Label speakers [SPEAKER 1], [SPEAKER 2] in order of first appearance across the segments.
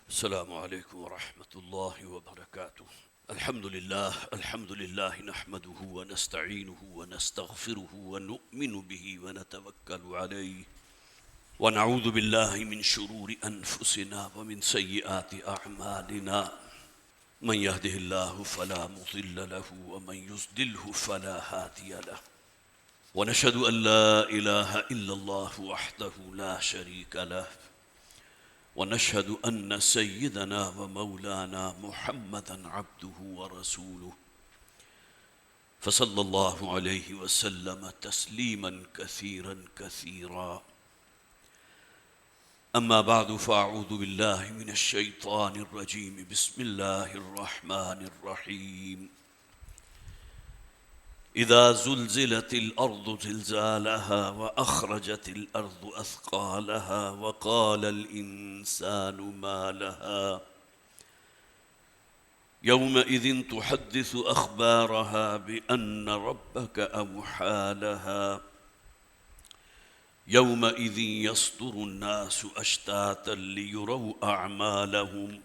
[SPEAKER 1] السلام عليكم ورحمة الله وبركاته. الحمد لله نحمده ونستعينه ونستغفره ونؤمن به ونتوكل عليه ونعوذ بالله من شرور أنفسنا ومن سيئات أعمالنا. من يهده الله فلا مضل له ومن يضلله فلا هادي له، ونشهد أن لا إله إلا الله وحده لا شريك له، ونشهد أن سيدنا ومولانا محمدا عبده ورسوله، فصلى الله عليه وسلم تسليما كثيرا كثيرا. أما بعد، فأعوذ بالله من الشيطان الرجيم. بسم الله الرحمن الرحيم. إذا زلزلت الأرض زلزالها وأخرجت الأرض أثقالها وقال الإنسان ما لها يومئذ تحدث أخبارها بأن ربك أوحى لها يومئذ يصدر الناس أشتاتا ليروا أعمالهم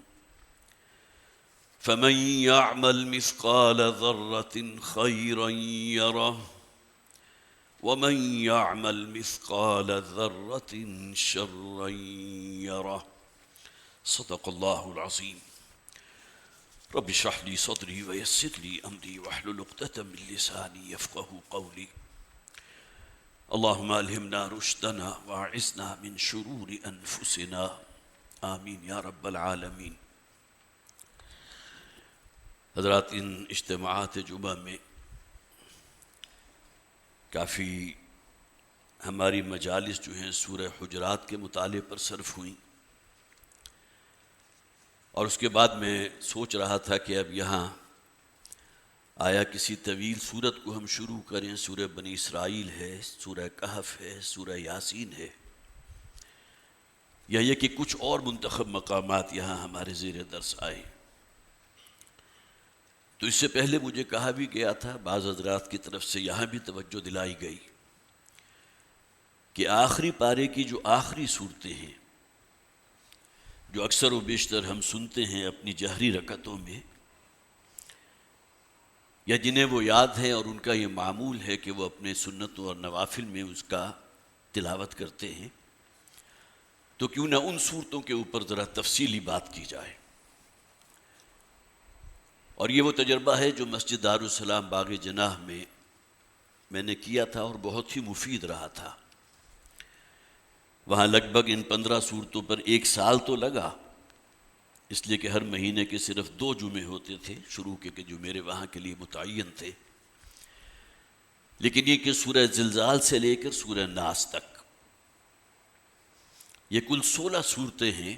[SPEAKER 1] فمن يعمل مثقال ذرة خيرا يره ومن يعمل مثقال ذرة شرا يره. صدق الله العظيم. رب اشرح لي صدري ويسر لي أمري واحلل عقدة من لساني يفقهوا قولي. اللهم ألهمنا رشدنا وأعذنا من شرور أنفسنا. آمین یا رب العالمین. حضرات، ان اجتماعات جمعہ میں کافی ہماری مجالس جو ہیں سورہ حجرات کے مطالعے پر صرف ہوئیں، اور اس کے بعد میں سوچ رہا تھا کہ اب یہاں آیا کسی طویل سورت کو ہم شروع کریں. سورہ بنی اسرائیل ہے، سورہ کہف ہے، سورہ یاسین ہے، یا یہ کہ کچھ اور منتخب مقامات یہاں ہمارے زیر درس آئے. تو اس سے پہلے مجھے کہا بھی گیا تھا، بعض حضرات کی طرف سے یہاں بھی توجہ دلائی گئی کہ آخری پارے کی جو آخری صورتیں ہیں، جو اکثر و بیشتر ہم سنتے ہیں اپنی جہری رکعتوں میں، یا جنہیں وہ یاد ہے اور ان کا یہ معمول ہے کہ وہ اپنے سنتوں اور نوافل میں اس کا تلاوت کرتے ہیں، تو کیوں نہ ان صورتوں کے اوپر ذرا تفصیلی بات کی جائے. اور یہ وہ تجربہ ہے جو مسجد دارالسلام باغ جناح میں نے کیا تھا اور بہت ہی مفید رہا تھا. وہاں لگ بھگ ان 15 صورتوں پر 1 سال تو لگا، اس لیے کہ ہر مہینے کے صرف 2 جمعے ہوتے تھے شروع کے، جو میرے وہاں کے لیے متعین تھے. لیکن یہ کہ سورہ زلزال سے لے کر سورہ ناس تک یہ کل 16 صورتیں ہیں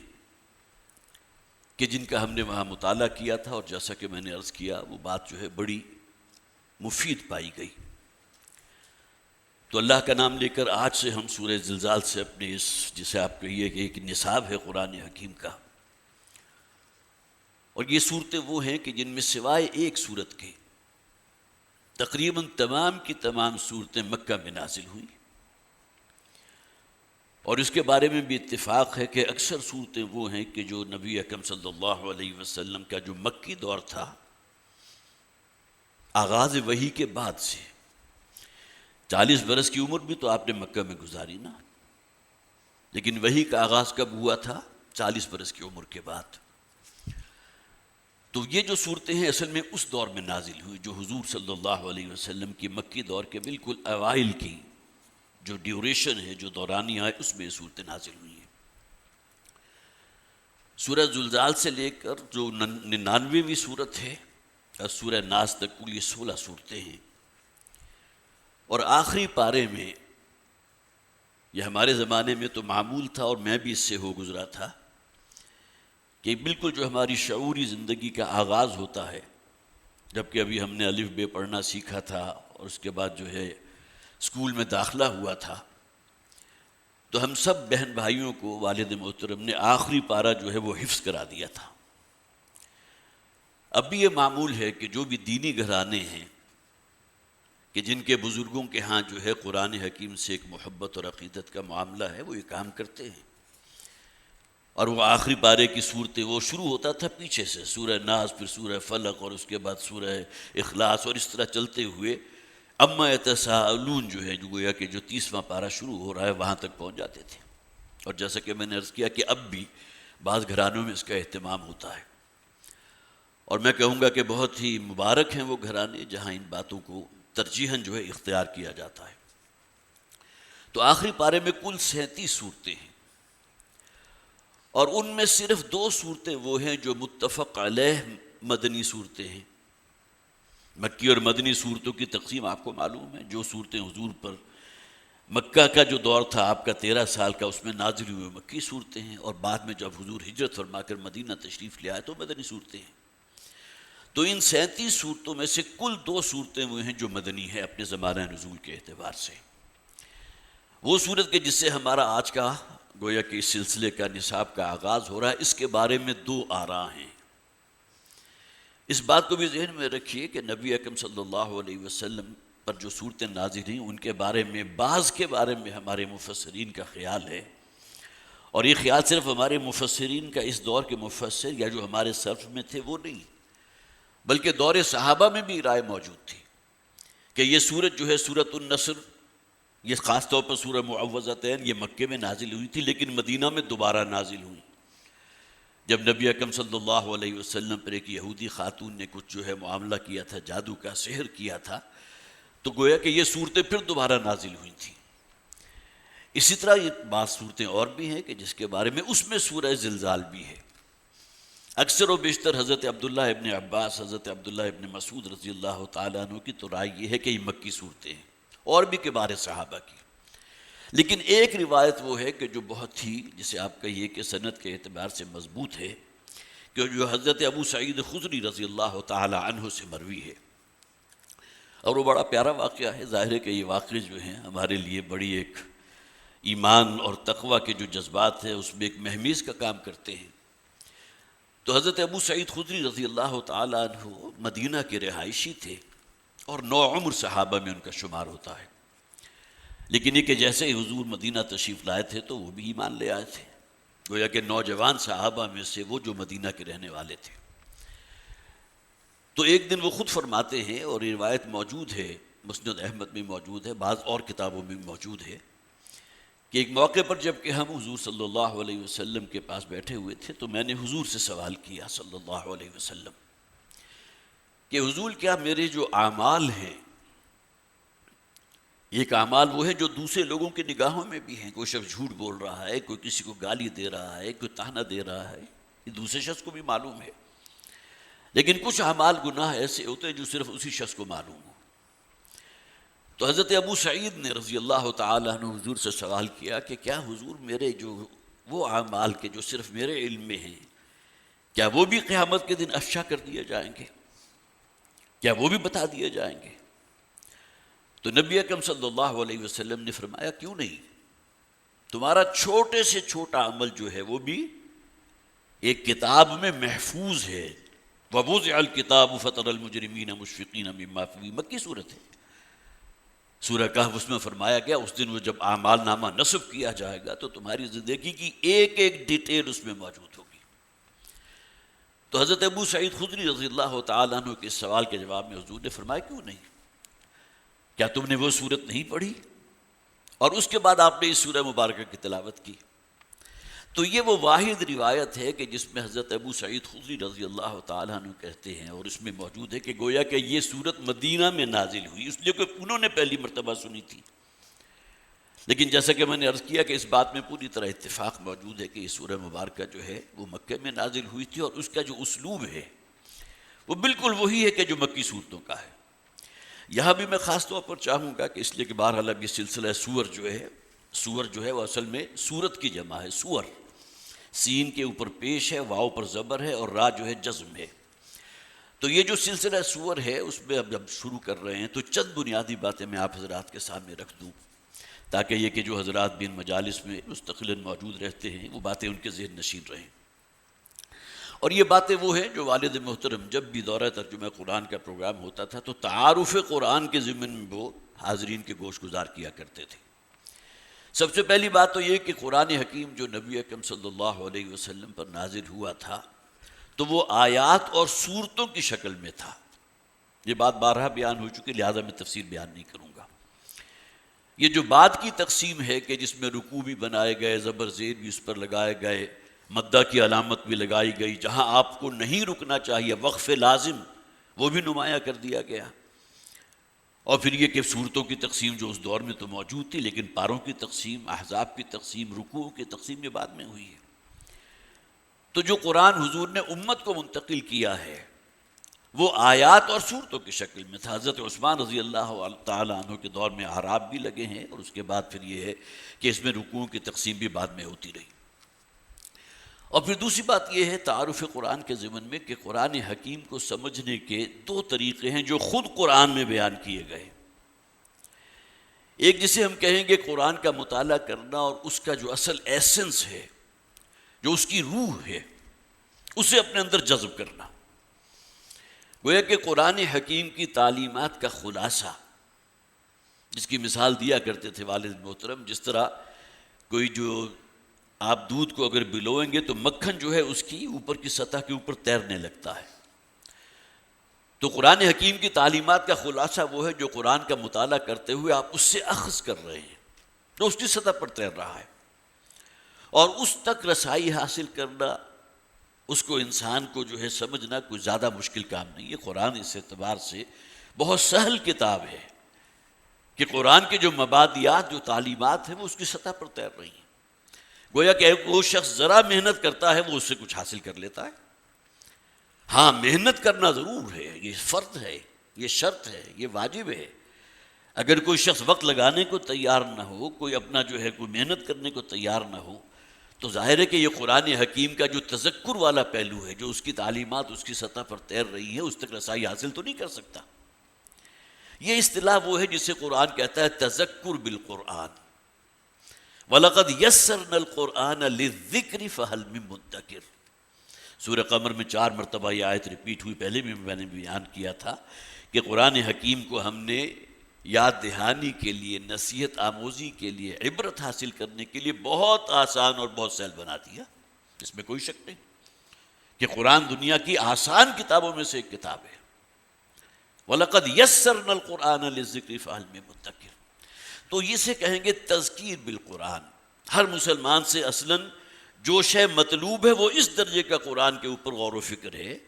[SPEAKER 1] کہ جن کا ہم نے وہاں مطالعہ کیا تھا، اور جیسا کہ میں نے عرض کیا وہ بات جو ہے بڑی مفید پائی گئی. تو اللہ کا نام لے کر آج سے ہم سورہ زلزال سے اپنے اس، جسے آپ کہیے کہ ایک نصاب ہے قرآن حکیم کا، اور یہ صورتیں وہ ہیں کہ جن میں سوائے ایک صورت کے تقریباً تمام کی تمام صورتیں مکہ میں نازل ہوئیں. اور اس کے بارے میں بھی اتفاق ہے کہ اکثر صورتیں وہ ہیں کہ جو نبی اکرم صلی اللہ علیہ وسلم کا جو مکی دور تھا، آغاز وحی کے بعد سے 40 برس کی عمر بھی تو آپ نے مکہ میں گزاری نا، لیکن وحی کا آغاز کب ہوا تھا؟ 40 برس کی عمر کے بعد. تو یہ جو صورتیں ہیں اصل میں اس دور میں نازل ہوئی جو حضور صلی اللہ علیہ وسلم کی مکی دور کے بالکل اوائل کی جو ڈیوریشن ہے، جو دورانیہ ہے، اس میں یہ صورتیں نازل ہوئی ہیں. سورہ زلزال سے لے کر جو 99ویں صورت ہے اور سورہ ناس تک کل یہ 16 صورتیں ہیں. اور آخری پارے میں یہ ہمارے زمانے میں تو معمول تھا، اور میں بھی اس سے ہو گزرا تھا، کہ بالکل جو ہماری شعوری زندگی کا آغاز ہوتا ہے، جبکہ ابھی ہم نے الف بے پڑھنا سیکھا تھا اور اس کے بعد جو ہے اسکول میں داخلہ ہوا تھا، تو ہم سب بہن بھائیوں کو والد محترم نے آخری پارہ جو ہے وہ حفظ کرا دیا تھا. اب بھی یہ معمول ہے کہ جو بھی دینی گھرانے ہیں کہ جن کے بزرگوں کے ہاں جو ہے قرآن حکیم سے ایک محبت اور عقیدت کا معاملہ ہے، وہ یہ کام کرتے ہیں. اور وہ آخری پارے کی صورتیں وہ شروع ہوتا تھا پیچھے سے، سورہ ناس، پھر سورہ فلق، اور اس کے بعد سورہ اخلاص، اور اس طرح چلتے ہوئے اما یتساءلون جو ہے، جو گویا کہ جو 30واں پارہ شروع ہو رہا ہے وہاں تک پہنچ جاتے تھے۔ اور جیسا کہ میں نے عرض کیا کہ اب بھی بعض گھرانوں میں اس کا اہتمام ہوتا ہے، اور میں کہوں گا کہ بہت ہی مبارک ہیں وہ گھرانے جہاں ان باتوں کو ترجیحاً جو ہے اختیار کیا جاتا ہے۔ تو آخری پارے میں کل 37 صورتیں ہیں، اور ان میں صرف 2 صورتیں وہ ہیں جو متفق علیہ مدنی صورتیں ہیں۔ مکی اور مدنی صورتوں کی تقسیم آپ کو معلوم ہے، جو صورتیں حضور پر مکہ کا جو دور تھا آپ کا 13 سال کا، اس میں نازل ہوئے مکی صورتیں ہیں، اور بعد میں جب حضور ہجرت فرما کر مدینہ تشریف لے آئے تو مدنی صورتیں ہیں۔ تو ان 37 صورتوں میں سے کل 2 صورتیں وہ ہیں جو مدنی ہیں اپنے زمانہ نزول کے اعتبار سے۔ وہ صورت کہ جس سے ہمارا آج کا گویا کہ اس سلسلے کا نصاب کا آغاز ہو رہا ہے، اس کے بارے میں 2 آراء ہیں۔ اس بات کو بھی ذہن میں رکھیے کہ نبی اکرم صلی اللہ علیہ وسلم پر جو صورتیں نازل ہوئیں ان کے بارے میں بعض کے بارے میں ہمارے مفسرین کا خیال ہے، اور یہ خیال صرف ہمارے مفسرین کا اس دور کے مفسر یا جو ہمارے سلف میں تھے وہ نہیں، بلکہ دور صحابہ میں بھی رائے موجود تھی کہ یہ صورت جو ہے سورۃ النصر، یہ خاص طور پر سورہ معوذتین، یہ مکے میں نازل ہوئی تھی لیکن مدینہ میں دوبارہ نازل ہوئی جب نبی اکرم صلی اللہ علیہ وسلم پر ایک یہودی خاتون نے کچھ جو ہے معاملہ کیا تھا، جادو کا سحر کیا تھا، تو گویا کہ یہ صورتیں پھر دوبارہ نازل ہوئی تھیں۔ اسی طرح یہ بعض صورتیں اور بھی ہیں کہ جس کے بارے میں اس میں سورہ زلزال بھی ہے۔ اکثر و بیشتر حضرت عبداللہ ابن عباس، حضرت عبداللہ ابن مسعود رضی اللہ تعالیٰ عنہ کی تو رائے یہ ہے کہ یہ مکی صورتیں ہیں، اور بھی کبار صحابہ کی۔ لیکن ایک روایت وہ ہے کہ جو بہت ہی جسے آپ کہیے کہ سند کے اعتبار سے مضبوط ہے، کہ جو حضرت ابو سعید خدری رضی اللہ تعالیٰ عنہ سے مروی ہے، اور وہ بڑا پیارا واقعہ ہے۔ ظاہر ہے کہ یہ واقعے جو ہیں ہمارے لیے بڑی ایک ایمان اور تقوی کے جو جذبات ہیں اس میں ایک مہمیز کا کام کرتے ہیں۔ تو حضرت ابو سعید خدری رضی اللہ تعالیٰ عنہ مدینہ کے رہائشی تھے، اور نوعمر صحابہ میں ان کا شمار ہوتا ہے، لیکن یہ کہ جیسے ہی حضور مدینہ تشریف لائے تھے تو وہ بھی ایمان لے آئے تھے، گویا کہ نوجوان صحابہ میں سے وہ جو مدینہ کے رہنے والے تھے۔ تو ایک دن وہ خود فرماتے ہیں، اور یہ روایت موجود ہے مسند احمد میں موجود ہے، بعض اور کتابوں میں موجود ہے، کہ ایک موقع پر جب کہ ہم حضور صلی اللہ علیہ وسلم کے پاس بیٹھے ہوئے تھے تو میں نے حضور سے سوال کیا صلی اللہ علیہ وسلم کہ حضور کیا میرے جو اعمال ہیں، ایک اعمال وہ ہے جو دوسرے لوگوں کی نگاہوں میں بھی ہیں، کوئی شخص جھوٹ بول رہا ہے، کوئی کسی کو گالی دے رہا ہے، کوئی طعنہ دے رہا ہے، یہ دوسرے شخص کو بھی معلوم ہے، لیکن کچھ اعمال گناہ ایسے ہوتے ہیں جو صرف اسی شخص کو معلوم ہو۔ تو حضرت ابو سعید نے رضی اللہ تعالیٰ عنہ حضور سے سوال کیا کہ کیا حضور میرے جو وہ اعمال کے جو صرف میرے علم میں ہیں، کیا وہ بھی قیامت کے دن افشا کر دیے جائیں گے؟ کیا وہ بھی بتا دیے جائیں گے؟ تو نبی اکرم صلی اللہ علیہ وسلم نے فرمایا کیوں نہیں، تمہارا چھوٹے سے چھوٹا عمل جو ہے وہ بھی ایک کتاب میں محفوظ ہے۔ وَوُضِعَ الْكِتَابُ فَتَرَى الْمُجْرِمِينَ مُشْفِقِينَ مِمَّا فِيهِ، مکی صورت ہے، سورہ کہف، اس میں فرمایا گیا اس دن وہ جب اعمال نامہ نصب کیا جائے گا تو تمہاری زندگی کی ایک ایک ڈیٹیل اس میں موجود ہوگی۔ تو حضرت ابو سعید خدری رضی اللہ تعالیٰ عنہ کے سوال کے جواب میں حضور نے فرمایا کیوں نہیں، کیا تم نے وہ صورت نہیں پڑھی؟ اور اس کے بعد آپ نے اس سورہ مبارکہ کی تلاوت کی۔ تو یہ وہ واحد روایت ہے کہ جس میں حضرت ابو سعید خدری رضی اللہ تعالیٰ عنہ کہتے ہیں، اور اس میں موجود ہے کہ گویا کہ یہ صورت مدینہ میں نازل ہوئی، اس لیے کہ انہوں نے پہلی مرتبہ سنی تھی۔ لیکن جیسا کہ میں نے عرض کیا کہ اس بات میں پوری طرح اتفاق موجود ہے کہ یہ سورہ مبارکہ جو ہے وہ مکہ میں نازل ہوئی تھی، اور اس کا جو اسلوب ہے وہ بالکل وہی ہے کہ جو مکی صورتوں کا ہے۔ یہاں بھی میں خاص طور پر چاہوں گا کہ اس لیے کہ بہرحال اب یہ سلسلہ سور جو ہے وہ اصل میں سورت کی جمع ہے، سور، سین کے اوپر پیش ہے، واو پر زبر ہے، اور را جو ہے جزم ہے۔ تو یہ جو سلسلہ سور ہے اس میں اب جب شروع کر رہے ہیں تو چند بنیادی باتیں میں آپ حضرات کے سامنے رکھ دوں، تاکہ یہ کہ جو حضرات بھی ان مجالس میں مستقلاً موجود رہتے ہیں وہ باتیں ان کے ذہن نشین رہیں۔ اور یہ باتیں وہ ہیں جو والد محترم جب بھی دورہ ترجمہ قرآن کا پروگرام ہوتا تھا تو تعارف قرآن کے ضمن میں وہ حاضرین کے گوش گزار کیا کرتے تھے۔ سب سے پہلی بات تو یہ کہ قرآن حکیم جو نبی اکرم صلی اللہ علیہ وسلم پر نازل ہوا تھا تو وہ آیات اور سورتوں کی شکل میں تھا. یہ بات بارہا بیان ہو چکی، لہذا میں تفصیل بیان نہیں کروں گا. یہ جو بعد کی تقسیم ہے کہ جس میں رکوع بھی بنائے گئے، زبر زیر بھی اس پر لگائے گئے، مدہ کی علامت بھی لگائی گئی، جہاں آپ کو نہیں رکنا چاہیے وقف لازم وہ بھی نمایاں کر دیا گیا. اور پھر یہ کہ صورتوں کی تقسیم جو اس دور میں تو موجود تھی، لیکن پاروں کی تقسیم، احزاب کی تقسیم، رکوع کی تقسیم یہ بعد میں ہوئی ہے. تو جو قرآن حضور نے امت کو منتقل کیا ہے وہ آیات اور صورتوں کی شکل میں تھا. حضرت عثمان رضی اللہ تعالیٰ عنہ کے دور میں احراب بھی لگے ہیں، اور اس کے بعد پھر یہ ہے کہ اس میں رکوعوں کی تقسیم بھی بعد میں ہوتی رہی. اور پھر دوسری بات یہ ہے تعارف قرآن کے ضمن میں کہ قرآن حکیم کو سمجھنے کے دو طریقے ہیں جو خود قرآن میں بیان کیے گئے. ایک جسے ہم کہیں گے قرآن کا مطالعہ کرنا اور اس کا جو اصل ایسنس ہے، جو اس کی روح ہے، اسے اپنے اندر جذب کرنا. گویا کہ قرآن حکیم کی تعلیمات کا خلاصہ، جس کی مثال دیا کرتے تھے والد محترم، جس طرح کوئی جو آپ دودھ کو اگر بلوئیں گے تو مکھن جو ہے اس کی اوپر کی سطح کے اوپر تیرنے لگتا ہے. تو قرآن حکیم کی تعلیمات کا خلاصہ وہ ہے جو قرآن کا مطالعہ کرتے ہوئے آپ اس سے اخذ کر رہے ہیں، تو اس کی سطح پر تیر رہا ہے. اور اس تک رسائی حاصل کرنا، اس کو انسان کو جو ہے سمجھنا کوئی زیادہ مشکل کام نہیں ہے. قرآن اس اعتبار سے بہت سہل کتاب ہے کہ قرآن کے جو مبادیات، جو تعلیمات ہیں وہ اس کی سطح پر تیر رہی ہیں. گویا کہ وہ شخص ذرا محنت کرتا ہے وہ اس سے کچھ حاصل کر لیتا ہے. ہاں محنت کرنا ضرور ہے، یہ فرض ہے، یہ شرط ہے، یہ واجب ہے. اگر کوئی شخص وقت لگانے کو تیار نہ ہو، کوئی اپنا جو ہے کوئی محنت کرنے کو تیار نہ ہو، تو ظاہر ہے کہ یہ قرآن حکیم کا جو تذکر والا پہلو ہے، جو اس کی تعلیمات اس کی سطح پر تیر رہی ہیں، اس تک رسائی حاصل تو نہیں کر سکتا. یہ اصطلاح وہ ہے جسے قرآن کہتا ہے تذکر بالقرآن. وَلَقَدْ يَسَّرْنَا الْقُرْآنَ لِلذِّكْرِ فَهَلْ مِن مُدَّكِرٍ. سورہ قمر میں 4 مرتبہ یہ آیت ریپیٹ ہوئی. پہلے بھی میں نے بیان کیا تھا کہ قرآن حکیم کو ہم نے یاد دہانی کے لیے، نصیحت آموزی کے لیے، عبرت حاصل کرنے کے لیے بہت آسان اور بہت سہل بنا دیا. اس میں کوئی شک نہیں کہ قرآن دنیا کی آسان کتابوں میں سے ایک کتاب ہے. وَلَقَدْ يَسَّرْنَا الْقُرْآنَ لِلذِّكْرِ فَهَلْ مِن مُدَّكِرٍ. تو اسے کہیں گے تذکیر بالقرآن. ہر مسلمان سے اصلاً جو شے مطلوب ہے وہ اس درجے کا قرآن کے اوپر غور و فکر ہے.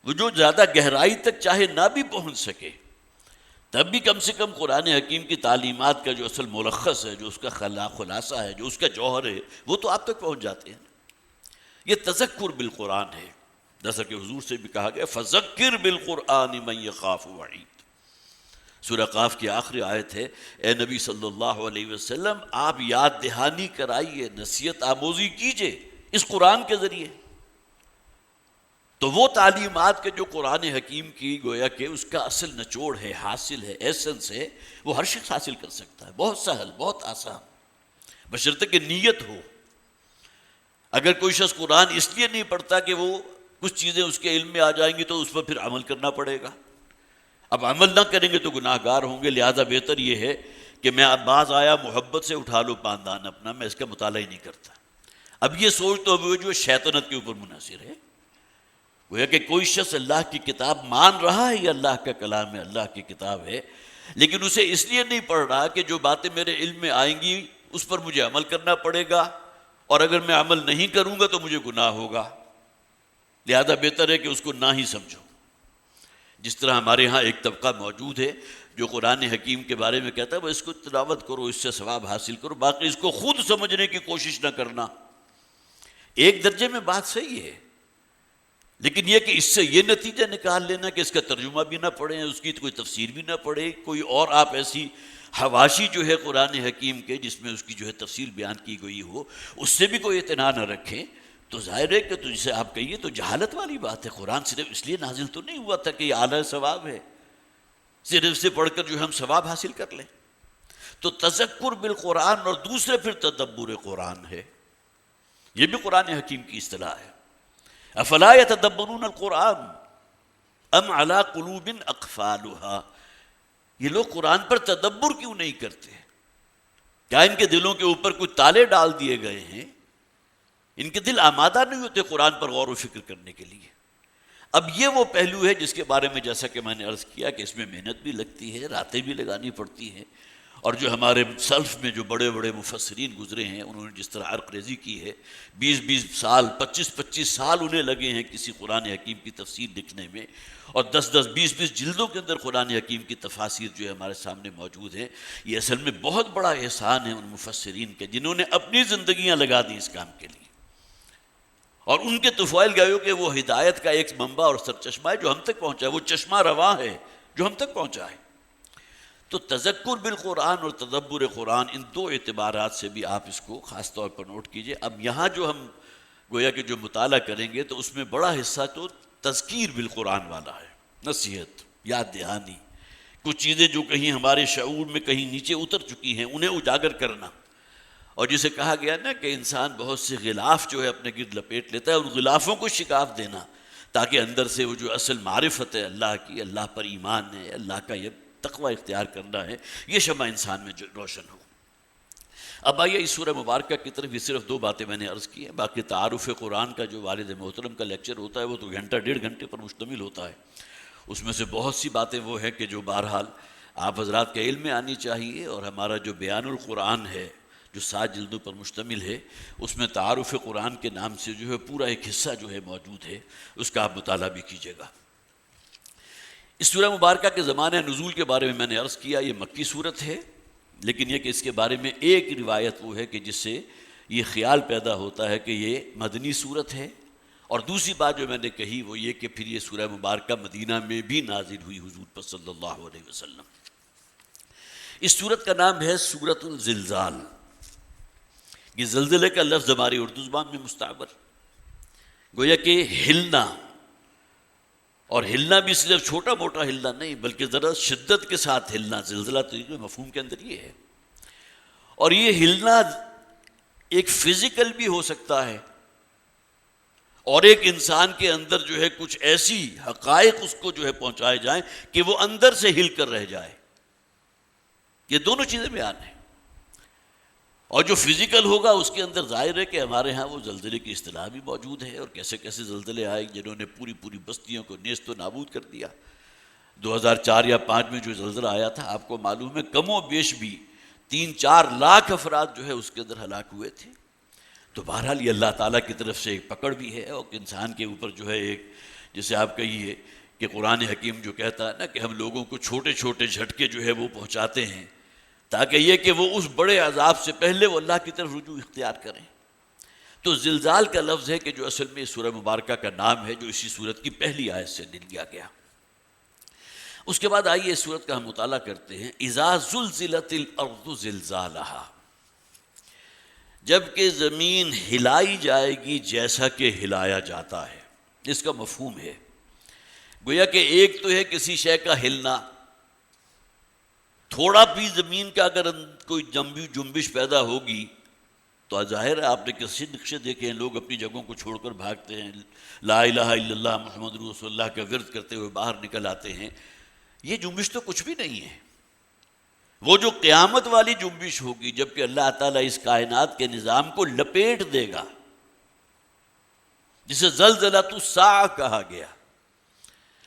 [SPEAKER 1] وہ جو زیادہ گہرائی تک چاہے نہ بھی پہنچ سکے، تب بھی کم سے کم قرآن حکیم کی تعلیمات کا جو اصل ملخص ہے، جو اس کا خلاصہ ہے، جو اس کا جوہر ہے، وہ تو آپ تک پہنچ جاتے ہیں. یہ تذکر بالقرآن ہے. جیسا کہ حضور سے بھی کہا گیا فذکر بالقرآن من یخاف وعید. سورہ قاف کی آخری آیت ہے، اے نبی صلی اللہ علیہ وسلم آپ یاد دہانی کرائیے، نصیحت آموزی کیجئے اس قرآن کے ذریعے. تو وہ تعلیمات کے جو قرآن حکیم کی گویا کہ اس کا اصل نچوڑ ہے، حاصل ہے، ایسنس ہے، وہ ہر شخص حاصل کر سکتا ہے. بہت سہل، بہت آسان، بشرطے کہ نیت ہو. اگر کوئی شخص قرآن اس لیے نہیں پڑھتا کہ وہ کچھ چیزیں اس کے علم میں آ جائیں گی تو اس پر پھر عمل کرنا پڑے گا. اب عمل نہ کریں گے تو گناہ گار ہوں گے. لہذا بہتر یہ ہے کہ میں باز آیا محبت سے اٹھا لو پاندان اپنا، میں اس کا مطالعہ ہی نہیں کرتا. اب یہ سوچ تو وہ جو شیطنت کے اوپر منحصر ہے. گویا کہ کوئی شخص اللہ کی کتاب مان رہا ہے، یہ اللہ کا کلام ہے، اللہ کی کتاب ہے، لیکن اسے اس لیے نہیں پڑھ رہا کہ جو باتیں میرے علم میں آئیں گی اس پر مجھے عمل کرنا پڑے گا، اور اگر میں عمل نہیں کروں گا تو مجھے گناہ ہوگا. لہذا بہتر ہے کہ اس کو نہ ہی سمجھو. جس طرح ہمارے ہاں ایک طبقہ موجود ہے جو قرآن حکیم کے بارے میں کہتا ہے وہ اس کو تلاوت کرو، اس سے ثواب حاصل کرو، باقی اس کو خود سمجھنے کی کوشش نہ کرنا. ایک درجے میں بات صحیح ہے، لیکن یہ کہ اس سے یہ نتیجہ نکال لینا کہ اس کا ترجمہ بھی نہ پڑھیں، اس کی کوئی تفسیر بھی نہ پڑھے، کوئی اور آپ ایسی حواشی جو ہے قرآن حکیم کے جس میں اس کی جو ہے تفصیل بیان کی گئی ہو اس سے بھی کوئی اعتنا نہ رکھیں، تو ظاہر ہے کہ جسے آپ کہیے تو جہالت والی بات ہے. قرآن صرف اس لیے نازل تو نہیں ہوا تھا کہ یہ اعلیٰ ثواب ہے، صرف سے پڑھ کر جو ہم ثواب حاصل کر لیں. تو تذکر بالقرآن اور دوسرے پھر تدبر قرآن ہے. یہ بھی قرآن حکیم کی اصطلاح ہے. افلا یتدبرون القرآن ام علی قلوب اقفالها. یہ لوگ قرآن پر تدبر کیوں نہیں کرتے؟ کیا ان کے دلوں کے اوپر کوئی تالے ڈال دیے گئے ہیں؟ ان کے دل آمادہ نہیں ہوتے قرآن پر غور و فکر کرنے کے لیے۔ اب یہ وہ پہلو ہے جس کے بارے میں جیسا کہ میں نے عرض کیا کہ اس میں محنت بھی لگتی ہے، راتیں بھی لگانی پڑتی ہیں، اور جو ہمارے سلف میں جو بڑے بڑے مفسرین گزرے ہیں انہوں نے جس طرح عرق ریزی کی ہے، 20 سال 25 سال انہیں لگے ہیں کسی قرآن حکیم کی تفسیر لکھنے میں، اور 10 جلدوں کے اندر قرآن حکیم کی تفاسیر جو ہے ہمارے سامنے موجود ہے۔ یہ اصل میں بہت بڑا احسان ہے ان مفسرین کے جنہوں نے اپنی زندگیاں لگا دی اس کام کے لیے، اور ان کے طفیل گویا کہ وہ ہدایت کا ایک منبع اور سرچشمہ ہے جو ہم تک پہنچا ہے، وہ چشمہ رواں ہے جو ہم تک پہنچا ہے۔ تو تذکر بالقرآن اور تدبر قرآن، ان دو اعتبارات سے بھی آپ اس کو خاص طور پر نوٹ کیجئے۔ اب یہاں جو ہم گویا کہ جو مطالعہ کریں گے تو اس میں بڑا حصہ تو تذکیر بالقرآن والا ہے، نصیحت، یاد دہانی، کچھ چیزیں جو کہیں ہمارے شعور میں کہیں نیچے اتر چکی ہیں انہیں اجاگر کرنا، اور جسے کہا گیا نا کہ انسان بہت سے غلاف جو ہے اپنے گرد لپیٹ لیتا ہے، ان غلافوں کو شکاف دینا تاکہ اندر سے وہ جو اصل معرفت ہے اللہ کی، اللہ پر ایمان ہے، اللہ کا یہ تقوی اختیار کرنا ہے، یہ شمع انسان میں جو روشن ہو۔ اب آئیے اس سورہ مبارکہ کی طرف، یہ صرف 2 باتیں میں نے عرض کی ہیں، باقی تعارف قرآن کا جو والد محترم کا لیکچر ہوتا ہے وہ تو گھنٹہ 1.5 گھنٹے پر مشتمل ہوتا ہے، اس میں سے بہت سی باتیں وہ ہیں کہ جو بہرحال آپ حضرات کے علم میں آنی چاہیے، اور ہمارا جو بیان القرآن ہے جو 7 جلدوں پر مشتمل ہے، اس میں تعارف قرآن کے نام سے جو ہے پورا ایک حصہ جو ہے موجود ہے، اس کا آپ مطالعہ بھی کیجیے گا۔ اس سورہ مبارکہ کے زمانہ نزول کے بارے میں نے عرض کیا، یہ مکی صورت ہے، لیکن یہ کہ اس کے بارے میں ایک روایت وہ ہے کہ جس سے یہ خیال پیدا ہوتا ہے کہ یہ مدنی صورت ہے، اور دوسری بات جو میں نے کہی وہ یہ کہ پھر یہ سورہ مبارکہ مدینہ میں بھی نازل ہوئی حضور پر صلی اللہ علیہ وسلم۔ اس سورت کا نام ہے سورۃ الزلزال۔ یہ زلزلے کا لفظ ہماری اردو زبان میں مستعمل، گویا کہ ہلنا، اور ہلنا بھی صرف چھوٹا موٹا ہلنا نہیں بلکہ ذرا شدت کے ساتھ ہلنا، زلزلہ تو یہ مفہوم کے اندر یہ ہے، اور یہ ہلنا ایک فزیکل بھی ہو سکتا ہے، اور ایک انسان کے اندر جو ہے کچھ ایسی حقائق اس کو جو ہے پہنچائے جائیں کہ وہ اندر سے ہل کر رہ جائے، یہ دونوں چیزیں بیان ہیں۔ اور جو فزیکل ہوگا اس کے اندر ظاہر ہے کہ ہمارے ہاں وہ زلزلے کی اصطلاح بھی موجود ہے، اور کیسے کیسے زلزلے آئے جنہوں نے پوری بستیوں کو نیست و نابود کر دیا۔ 2004 یا 2005 میں جو زلزلہ آیا تھا آپ کو معلوم ہے کم و بیش بھی 3-4 لاکھ افراد جو ہے اس کے اندر ہلاک ہوئے تھے۔ تو بہرحال یہ اللہ تعالیٰ کی طرف سے ایک پکڑ بھی ہے، اور انسان کے اوپر جو ہے ایک، جسے آپ کہیے کہ قرآن حکیم جو کہتا ہے نا کہ ہم لوگوں کو چھوٹے چھوٹے جھٹکے جو ہے وہ پہنچاتے ہیں تاکہ یہ کہ وہ اس بڑے عذاب سے پہلے وہ اللہ کی طرف رجوع اختیار کریں۔ تو زلزال کا لفظ ہے کہ جو اصل میں سورہ مبارکہ کا نام ہے جو اسی سورت کی پہلی آیت سے لیا گیا۔ اس کے بعد آئیے اس سورت کا ہم مطالعہ کرتے ہیں۔ اذا زلزلت الارض زلزالہا، جب کہ زمین ہلائی جائے گی جیسا کہ ہلایا جاتا ہے۔ اس کا مفہوم ہے گویا کہ ایک تو ہے کسی شے کا ہلنا، تھوڑا بھی زمین کا اگر کوئی جنبش پیدا ہوگی تو ظاہر ہے آپ نے کسی نقشے دیکھے ہیں، لوگ اپنی جگہوں کو چھوڑ کر بھاگتے ہیں، لا الہ الا اللہ محمد رسول اللہ کا ورد کرتے ہوئے باہر نکل آتے ہیں۔ یہ جنبش تو کچھ بھی نہیں ہے، وہ جو قیامت والی جنبش ہوگی جبکہ اللہ تعالیٰ اس کائنات کے نظام کو لپیٹ دے گا، جسے زلزلۃ الساعہ کہا گیا۔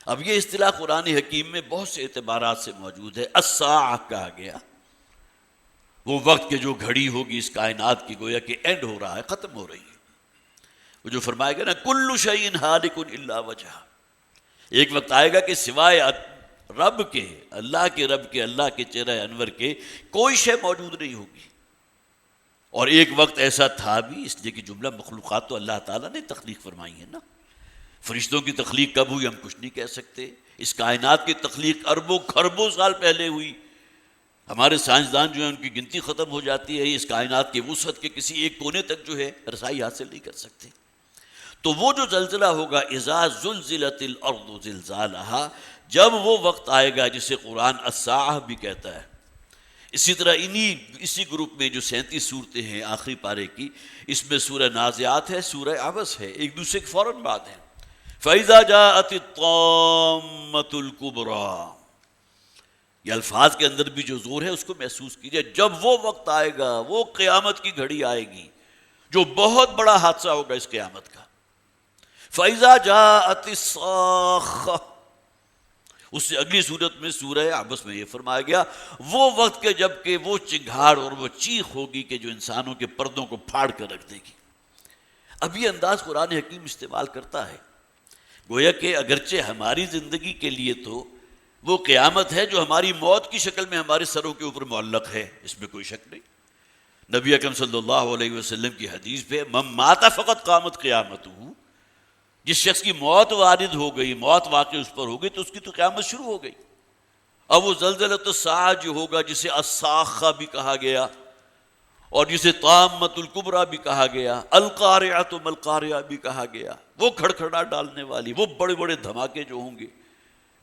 [SPEAKER 1] اب یہ اصطلاح قرآن حکیم میں بہت سے اعتبارات سے موجود ہے۔ الساعہ کہا گیا وہ وقت کے جو گھڑی ہوگی اس کائنات کی، گویا کہ اینڈ ہو رہا ہے، ختم ہو رہی ہے۔ وہ جو فرمایا گیا نا کل شیء ہالک الا وجہہ، ایک وقت آئے گا کہ سوائے رب کے، اللہ کے رب کے، اللہ کے چہرہ انور کے کوئی شے موجود نہیں ہوگی۔ اور ایک وقت ایسا تھا بھی، اس لیے کہ جملہ مخلوقات تو اللہ تعالیٰ نے تخلیق فرمائی ہے نا۔ فرشتوں کی تخلیق کب ہوئی ہم کچھ نہیں کہہ سکتے، اس کائنات کی تخلیق اربوں خربوں سال پہلے ہوئی۔ ہمارے سائنسدان جو ہیں ان کی گنتی ختم ہو جاتی ہے، اس کائنات کی وسعت کے کسی ایک کونے تک جو ہے رسائی حاصل نہیں کر سکتے۔ تو وہ جو زلزلہ ہوگا اذا زلزلت الارض زلزالہا، جب وہ وقت آئے گا جسے قرآن الساعہ بھی کہتا ہے۔ اسی طرح اسی گروپ میں جو 37 صورتیں ہیں آخری پارے کی، اس میں سورہ نازعات ہے، سورہ عبس ہے، ایک دوسرے کے فوراً بعد ہیں۔ فَإِذَا جَاءَتِ الطَّامَّةُ الْكُبْرَى، یہ الفاظ کے اندر بھی جو زور ہے اس کو محسوس کیجئے. جب وہ وقت آئے گا، وہ قیامت کی گھڑی آئے گی جو بہت بڑا حادثہ ہوگا اس قیامت کا. فَإِذَا جَاءَتِ الصَّاخَّةُ، اس سے اگلی صورت میں سورہ عبس میں یہ فرمایا گیا وہ وقت کے جب کہ وہ چنگھاڑ اور وہ چیخ ہوگی کہ جو انسانوں کے پردوں کو پھاڑ کر رکھ دے گی. اب یہ انداز قرآن حکیم استعمال کرتا ہے، گویا کہ اگرچہ ہماری زندگی کے لیے تو وہ قیامت ہے جو ہماری موت کی شکل میں ہمارے سروں کے اوپر معلق ہے، اس میں کوئی شک نہیں. نبی اکرم صلی اللہ علیہ وسلم کی حدیث پہ من مات فقط قامت قیامتہ، جس شخص کی موت وارد ہو گئی، موت واقع اس پر ہو گئی تو اس کی تو قیامت شروع ہو گئی. اب وہ زلزلۃ الساعہ جو ہوگا، جسے الصاخہ بھی کہا گیا اور جسے طامۃ الکبریٰ بھی کہا گیا، القارعۃ ما القارعہ بھی کہا گیا، وہ کھڑکھڑا ڈالنے والی، وہ بڑے بڑے دھماکے جو ہوں گے.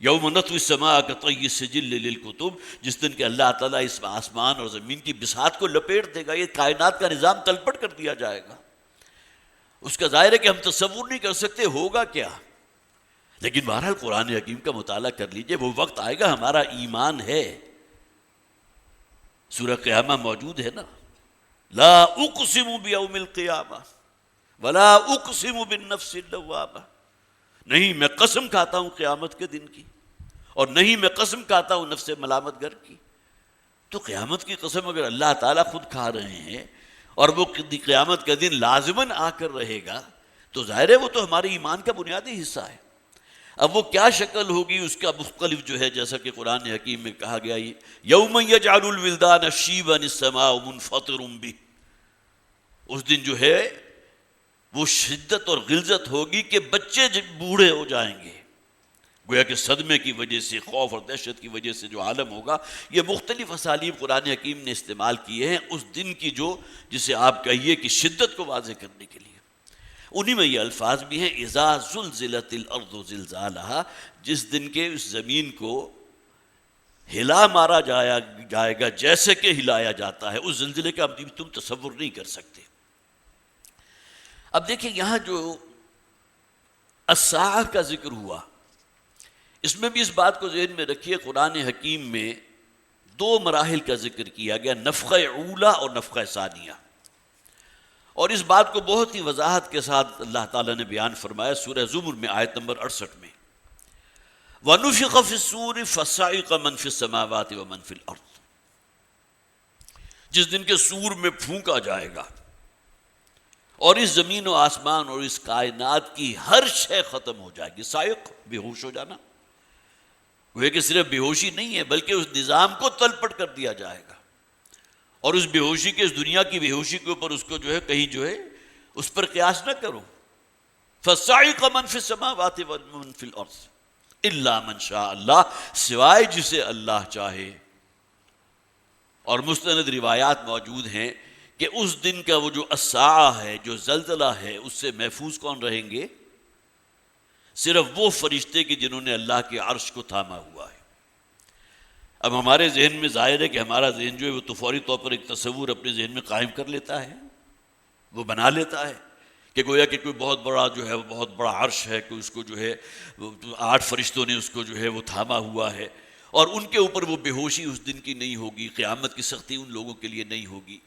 [SPEAKER 1] یوم نطوی السماء کطی السجل للکتب، جس دن کہ اللہ تعالیٰ اس آسمان اور زمین کی بساط کو لپیٹ دے گا، یہ کائنات کا نظام تلپٹ کر دیا جائے گا. اس کا ظاہر ہے کہ ہم تصور نہیں کر سکتے ہوگا کیا، لیکن بہرحال قرآن حکیم کا مطالعہ کر لیجئے، وہ وقت آئے گا. ہمارا ایمان ہے، سورہ قیامہ موجود ہے نا، لا اقسم بیوم القیامہ ولا اقسم بالنفس اللوامہ، نہیں میں قسم کھاتا ہوں قیامت کے دن کی، اور نہیں میں قسم کھاتا ہوں نفس ملامت گر کی. تو قیامت کی قسم اگر اللہ تعالیٰ خود کھا رہے ہیں اور وہ قیامت کا دن لازماً آ کر رہے گا، تو ظاہر ہے وہ تو ہمارے ایمان کا بنیادی حصہ ہے. اب وہ کیا شکل ہوگی اس کا مختلف جو ہے، جیسا کہ قرآن حکیم میں کہا گیا یوم یجعل الولدان شیبا السماء منفطر بہ، اس دن جو ہے وہ شدت اور غلظت ہوگی کہ بچے بوڑھے ہو جائیں گے. گویا کہ صدمے کی وجہ سے، خوف اور دہشت کی وجہ سے جو عالم ہوگا. یہ مختلف اسالیب قرآن حکیم نے استعمال کیے ہیں اس دن کی، جو جسے آپ کہیے کہ شدت کو واضح کرنے کے لیے. انہی میں یہ الفاظ بھی ہیں اذا زلزلت الارض زلزالہا، جس دن کے اس زمین کو ہلا مارا جائے گا جیسے کہ ہلایا جاتا ہے. اس زلزلے کا تم تصور نہیں کر سکتے. اب دیکھیں یہاں جو الساعہ کا ذکر ہوا، اس میں بھی اس بات کو ذہن میں رکھیے، قرآن حکیم میں دو مراحل کا ذکر کیا گیا، نفخہ اولا اور نفخہ ثانیہ. اور اس بات کو بہت ہی وضاحت کے ساتھ اللہ تعالیٰ نے بیان فرمایا سورہ زمر میں آیت نمبر 68 میں، وَنُفِخَ فِي الصُّورِ فَصَعِقَ مَنْ فِي السَّمَاوَاتِ وَمَنْ فِي الْأَرْضِ، جس دن کے سور میں پھونکا جائے گا اور اس زمین و آسمان اور اس کائنات کی ہر شے ختم ہو جائے گی. صاعق، بے ہوش ہو جانا، وہ کہ صرف بے ہوشی نہیں ہے بلکہ اس نظام کو تلپٹ کر دیا جائے گا. اور اس بے ہوشی کے، اس دنیا کی بے ہوشی کے اوپر اس کو جو ہے کہیں جو ہے اس پر قیاس نہ کرو. فَصَعِقَ مَنْ فِي السَّمَاوَاتِ وَمَنْ فِي الْأَرْضِ إِلَّا مَنْ شَاءَ اللَّهُ، سوائے جسے اللہ چاہے. اور مستند روایات موجود ہیں کہ اس دن کا وہ جو الساعہ ہے، جو زلزلہ ہے، اس سے محفوظ کون رہیں گے؟ صرف وہ فرشتے کہ جنہوں نے اللہ کے عرش کو تھاما ہوا ہے. اب ہمارے ذہن میں ظاہر ہے کہ ہمارا ذہن جو ہے وہ تو فوری طور پر ایک تصور اپنے ذہن میں قائم کر لیتا ہے، وہ بنا لیتا ہے کہ گویا کہ کوئی بہت بڑا جو ہے، وہ بہت بڑا عرش ہے، کوئی اس کو جو ہے 8 فرشتوں نے اس کو جو ہے وہ تھاما ہوا ہے، اور ان کے اوپر وہ بے ہوشی اس دن کی نہیں ہوگی، قیامت کی سختی ان لوگوں کے لیے نہیں ہوگی.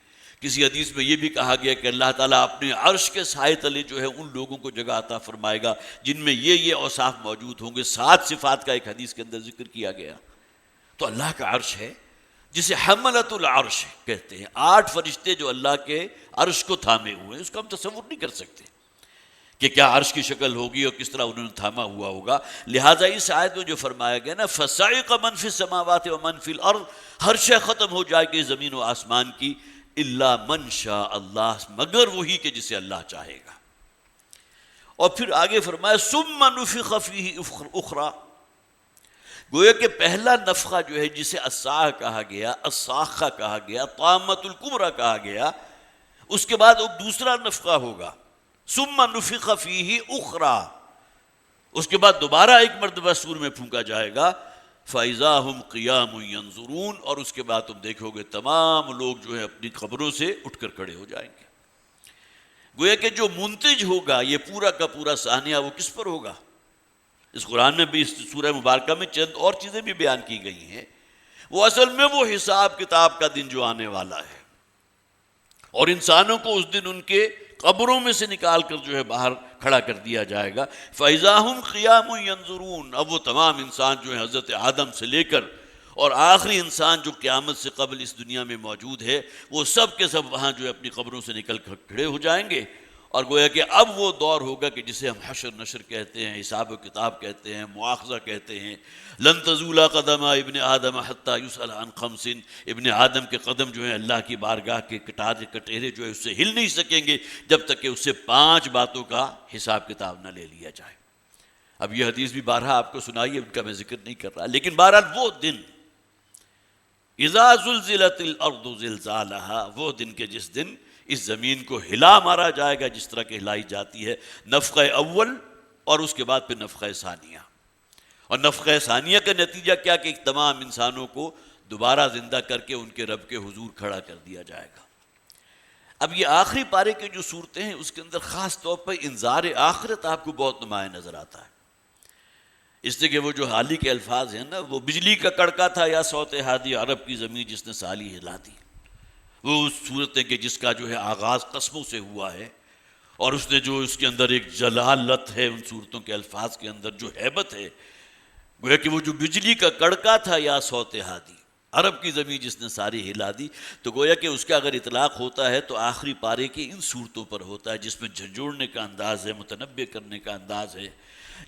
[SPEAKER 1] کسی حدیث میں یہ بھی کہا گیا کہ اللہ تعالیٰ اپنے عرش کے سائے تلے جو ہے ان لوگوں کو جگہ عطا فرمائے گا جن میں یہ اوصاف موجود ہوں گے. 7 صفات کا ایک حدیث کے اندر ذکر کیا گیا. تو اللہ کا عرش ہے جسے حملۃ العرش کہتے ہیں، 8 فرشتے جو اللہ کے عرش کو تھامے ہوئے ہیں. اس کا ہم تصور نہیں کر سکتے کہ کیا عرش کی شکل ہوگی اور کس طرح انہوں نے تھاما ہوا ہوگا. لہٰذا اس آیت میں جو فرمایا گیا نا، فَصَعِقَ مَنْ فِي السَّمَاوَاتِ وَمَنْ فِي الْأَرْضِ، ہر شے ختم ہو جائے گی زمین و آسمان کی، الا من شاء اللہ، مگر وہی کہ جسے اللہ چاہے گا. اور پھر آگے فرمایا ثم نفخ فیہ اخری، گویا کہ پہلا نفخہ جو ہے جسے الساعہ کہا گیا، الصاخہ کہا گیا، طامۃ الکبریٰ کہا گیا، اس کے بعد ایک دوسرا نفخہ ہوگا. ثم نفخ فیہ اخری، اس کے بعد دوبارہ ایک مرتبہ سور میں پھونکا جائے گا. فَإِذَا هُمْ قِيَامٌ يَنظُرُونَ، اور اس کے بعد تم دیکھو گے تمام لوگ جو ہے اپنی قبروں سے اٹھ کر کھڑے ہو جائیں گے. گویا کہ جو منتج ہوگا یہ پورا کا پورا صحنہ وہ کس پر ہوگا؟ اس قرآن میں بھی، اس سورہ مبارکہ میں چند اور چیزیں بھی بیان کی گئی ہیں. وہ اصل میں وہ حساب کتاب کا دن جو آنے والا ہے، اور انسانوں کو اس دن ان کے قبروں میں سے نکال کر جو ہے باہر کھڑا کر دیا جائے گا۔ فَإِذَا هُمْ قِيَامٌ يَنظُرُونَ، اب وہ تمام انسان جو ہے حضرت آدم سے لے کر اور آخری انسان جو قیامت سے قبل اس دنیا میں موجود ہے، وہ سب کے سب وہاں جو ہے اپنی قبروں سے نکل کر کھڑے ہو جائیں گے، اور گویا کہ اب وہ دور ہوگا کہ جسے ہم حشر نشر کہتے ہیں، حساب و کتاب کہتے ہیں، مواخذہ کہتے ہیں۔ لن تزول قدم ابن آدم حتی یسأل عن خمس، ابن آدم کے قدم جو ہیں اللہ کی بارگاہ کے کٹہرے جو ہے اس سے ہل نہیں سکیں گے جب تک کہ اس سے 5 باتوں کا حساب کتاب نہ لے لیا جائے۔ اب یہ حدیث بھی بارہا آپ کو سنائی ہے، ان کا میں ذکر نہیں کر رہا، لیکن بہرحال وہ دن اذا زلزلت الارض زلزالہا، وہ دن کے جس دن اس زمین کو ہلا مارا جائے گا جس طرح کہ ہلائی جاتی ہے، نفخہ اول اور اس کے بعد پھر نفخہ ثانیہ۔ اور نفخہ ثانیہ کا نتیجہ کیا کہ تمام انسانوں کو دوبارہ زندہ کر کے ان کے رب کے حضور کھڑا کر دیا جائے گا۔ اب یہ آخری پارے کے جو صورتیں ہیں اس کے اندر خاص طور پر انذار آخرت آپ کو بہت نمایاں نظر آتا ہے، اس لیے کہ وہ جو حالی کے الفاظ ہیں نا، وہ بجلی کا کڑکا تھا یا صوت ہادی عرب کی زمین جس نے سالی ہلا دی، وہ اس صورت ہے کہ جس کا جو ہے آغاز قسموں سے ہوا ہے، اور اس نے جو اس کے اندر ایک جلالت ہے، ان صورتوں کے الفاظ کے اندر جو ہیبت ہے، گویا کہ وہ جو بجلی کا کڑکا تھا یا صوت ہادی عرب کی زمین جس نے ساری ہلا دی، تو گویا کہ اس کا اگر اطلاق ہوتا ہے تو آخری پارے کی ان صورتوں پر ہوتا ہے جس میں جھنجھوڑنے کا انداز ہے، متنبع کرنے کا انداز ہے۔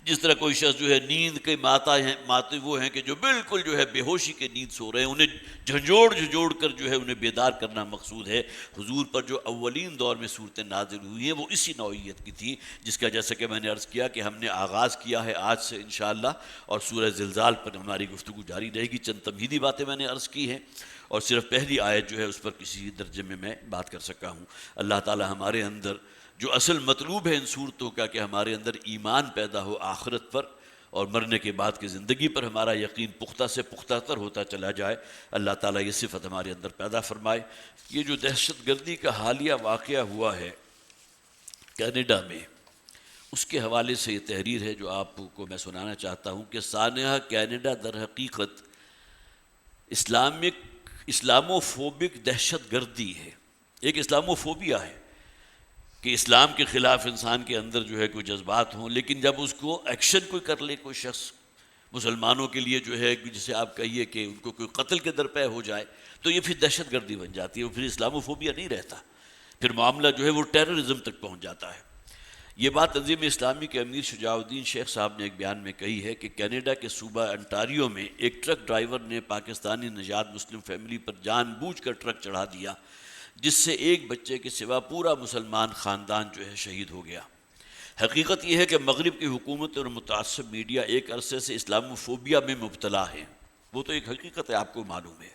[SPEAKER 1] جس طرح کوئی شخص جو ہے نیند کے ماتے وہ ہیں کہ جو بالکل جو ہے بے ہوشی کے نیند سو رہے ہیں، انہیں جھنجھوڑ کر جو ہے انہیں بیدار کرنا مقصود ہے۔ حضور پر جو اولین دور میں صورتیں نازل ہوئی ہیں وہ اسی نوعیت کی تھی، جس کا جیسا کہ میں نے عرض کیا کہ ہم نے آغاز کیا ہے آج سے انشاءاللہ، اور سورہ زلزال پر ہماری گفتگو جاری رہے گی۔ چند تمہیدی باتیں میں نے عرض کی ہیں، اور صرف پہلی آیت جو ہے اس پر کسی درجے میں بات کر سکا ہوں۔ اللہ تعالی ہمارے اندر جو اصل مطلوب ہے ان صورتوں کا کہ ہمارے اندر ایمان پیدا ہو آخرت پر، اور مرنے کے بعد کی زندگی پر ہمارا یقین پختہ سے پختہ تر ہوتا چلا جائے، اللہ تعالیٰ یہ صفت ہمارے اندر پیدا فرمائے۔ یہ جو دہشت گردی کا حالیہ واقعہ ہوا ہے کینیڈا میں، اس کے حوالے سے یہ تحریر ہے جو آپ کو میں سنانا چاہتا ہوں کہ سانحہ کینیڈا در حقیقت اسلاموفوبک دہشت گردی ہے، ایک اسلاموفوبیا ہے کہ اسلام کے خلاف انسان کے اندر جو ہے کوئی جذبات ہوں، لیکن جب اس کو ایکشن کوئی کر لے کوئی شخص مسلمانوں کے لیے جو ہے جسے آپ کہیے کہ ان کو کوئی قتل کے درپے ہو جائے، تو یہ پھر دہشت گردی بن جاتی ہے، وہ پھر اسلاموفوبیا نہیں رہتا، پھر معاملہ جو ہے وہ ٹیررزم تک پہنچ جاتا ہے۔ یہ بات تنظیم اسلامی کے امیر شجاع الدین شیخ صاحب نے ایک بیان میں کہی ہے کہ کینیڈا کے صوبہ انٹاریو میں ایک ٹرک ڈرائیور نے پاکستانی نژاد مسلم فیملی پر جان بوجھ کر ٹرک چڑھا دیا، جس سے ایک بچے کے سوا پورا مسلمان خاندان جو ہے شہید ہو گیا۔ حقیقت یہ ہے کہ مغرب کی حکومت اور متعصب میڈیا ایک عرصے سے اسلاموفوبیا میں مبتلا ہے، وہ تو ایک حقیقت ہے، آپ کو معلوم ہے،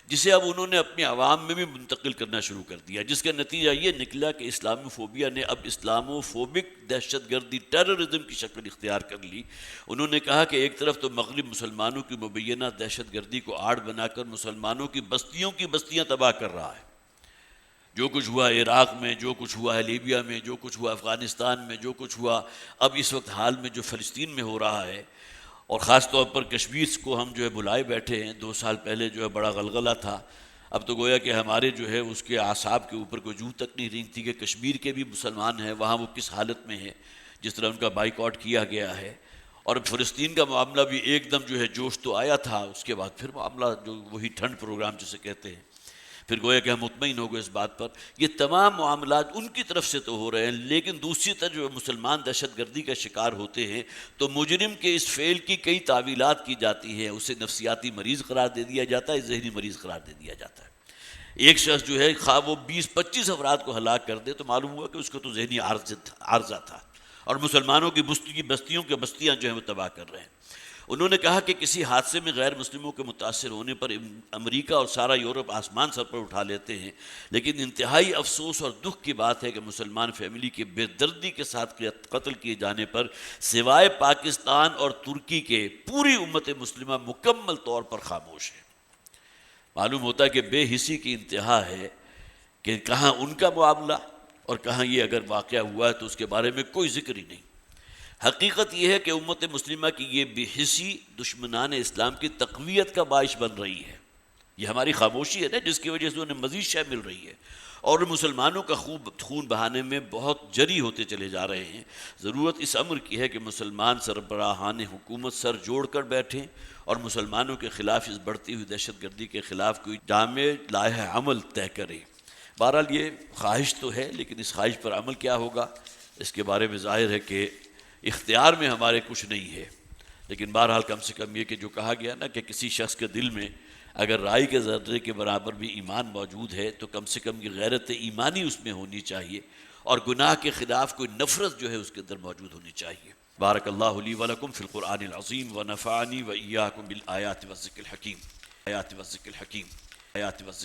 [SPEAKER 1] جسے اب انہوں نے اپنے عوام میں بھی منتقل کرنا شروع کر دیا، جس کا نتیجہ یہ نکلا کہ اسلاموفوبیا نے اب اسلاموفوبک دہشت گردی ٹیررزم کی شکل اختیار کر لی۔ انہوں نے کہا کہ ایک طرف تو مغرب مسلمانوں کی مبینہ دہشت گردی کو آڑ بنا کر مسلمانوں کی بستیاں تباہ کر رہا ہے، جو کچھ ہوا عراق میں، جو کچھ ہوا ہے لیبیا میں، جو کچھ ہوا افغانستان میں، جو کچھ ہوا اب اس وقت حال میں جو فلسطین میں ہو رہا ہے، اور خاص طور پر کشمیر کو ہم جو ہے بلائے بیٹھے ہیں۔ 2 سال پہلے جو ہے بڑا غلغلہ تھا، اب تو گویا کہ ہمارے جو ہے اس کے اعصاب کے اوپر کوئی جو تک نہیں رینگتی کہ کشمیر کے بھی مسلمان ہیں وہاں وہ کس حالت میں ہیں، جس طرح ان کا بائیکاٹ کیا گیا ہے، اور فلسطین کا معاملہ بھی ایک دم جو ہے جوش تو آیا تھا، اس کے بعد پھر معاملہ جو وہی ٹھنڈ پروگرام جسے کہتے ہیں، پھر گویا کہ ہم مطمئن ہو گئے اس بات پر۔ یہ تمام معاملات ان کی طرف سے تو ہو رہے ہیں، لیکن دوسری طرف جو مسلمان دہشت گردی کا شکار ہوتے ہیں تو مجرم کے اس فعل کی کئی تعویلات کی جاتی ہیں، اسے نفسیاتی مریض قرار دے دیا جاتا ہے، ذہنی مریض قرار دے دیا جاتا ہے۔ ایک شخص جو ہے خواہ وہ 20-25 افراد کو ہلاک کر دے تو معلوم ہوا کہ اس کو تو ذہنی عارضہ تھا، اور مسلمانوں کی بستیوں کے بستیاں جو ہیں وہ تباہ کر رہے ہیں۔ انہوں نے کہا کہ کسی حادثے میں غیر مسلموں کے متاثر ہونے پر امریکہ اور سارا یورپ آسمان سر پر اٹھا لیتے ہیں، لیکن انتہائی افسوس اور دکھ کی بات ہے کہ مسلمان فیملی کے بے دردی کے ساتھ قتل کیے جانے پر سوائے پاکستان اور ترکی کے پوری امت مسلمہ مکمل طور پر خاموش ہے۔ معلوم ہوتا ہے کہ بے حسی کی انتہا ہے کہ کہاں ان کا معاملہ اور کہاں یہ اگر واقعہ ہوا ہے تو اس کے بارے میں کوئی ذکر ہی نہیں۔ حقیقت یہ ہے کہ امت مسلمہ کی یہ بے حسی دشمنان اسلام کی تقویت کا باعث بن رہی ہے۔ یہ ہماری خاموشی ہے نا جس کی وجہ سے انہیں مزید شے مل رہی ہے، اور مسلمانوں کا خون بہانے میں بہت جری ہوتے چلے جا رہے ہیں۔ ضرورت اس امر کی ہے کہ مسلمان سربراہان حکومت سر جوڑ کر بیٹھیں اور مسلمانوں کے خلاف اس بڑھتی ہوئی دہشت گردی کے خلاف کوئی جامع لائحہ عمل طے کریں۔ بہرحال یہ خواہش تو ہے، لیکن اس خواہش پر عمل کیا ہوگا اس کے بارے میں ظاہر ہے کہ اختیار میں ہمارے کچھ نہیں ہے، لیکن بہرحال کم سے کم یہ کہ جو کہا گیا نا کہ کسی شخص کے دل میں اگر رائی کے ذرے کے برابر بھی ایمان موجود ہے تو کم سے کم یہ غیرت ایمانی اس میں ہونی چاہیے، اور گناہ کے خلاف کوئی نفرت جو ہے اس کے اندر موجود ہونی چاہیے۔ بارک اللہ لی ولکم فی القرآن العظیم ونفعنی وإیاکم بالآیات والذکر الحکیم، آیات والذکر الحکیم، آیات والذکر